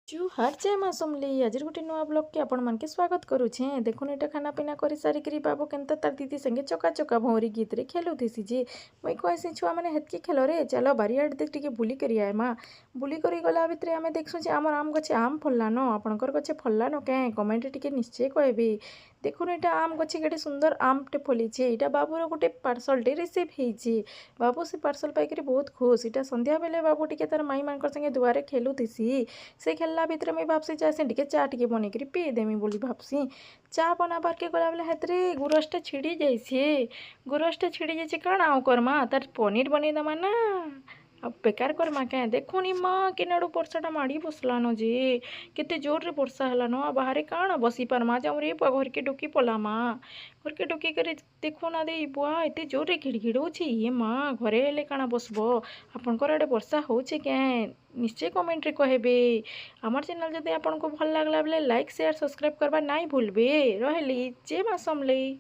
जुहार जय माँ समली आज गोटे नुआ ब्लॉग के आपण मन के स्वागत करुछे। देखुन एटा खाना पीना करी सारिकी बाबू केनता तार दीदी संगे चका चका भौरी गीत रे खेलुथिसी जे मुई कहसी छुआ माने हेतकी खेल रे चलो बारियाड देख टिके बुली करी आए माँ बुली करी गला भितरे आमे देखसु जे आमर आम गछे आम फल्लानो आपणकर गछे फल्लानो कें कमेंट टिके निश्चय कहबे। देखुन एटा आम गछे केटे सुंदर आमटे फलिछे एटा बाबूर गोटे पार्सल टे रिसीव हेइछे। बाबू से पार्सल पाइकरी बहुत खुश। एटा संध्या बेले बाबू टिके तार माई मानकर संगे दुआरे खेलुथिसी से खेलला भितर मुई भाबसी जासे टिके चा टिके बनेकरी पी देमी बोली भाबसी। चा बनाबार के गला बेले हेतरे गुरसटा छिड़ी जाइछे। गुरसटा छिड़ी जाइछे काण आउ करमा तार पनीर बनै दमा ना अब बेकार करमा क्या देखुनी माँ केनाडू वर्षाटा माड़ी बसलानो जे केते जोर रे वर्षा हलानो आ बाहरे काण बसी पारमा जाऊँ रे बुआ घर के डुकी पला माँ घर के डुकी करे देखो ना दे बुआ एते जोर रे घिड़घिड़ होछे ये माँ घरे हेले काण बसबो आपनकर आड़े वर्षा होछे क्या निश्चय कमेंट रे कहबे। आमर चैनल जदि आपनको भल लागला बेले लाइक शेयर सब्सक्राइब करबा नाई भूलबे। रहली जय माँ समलेई।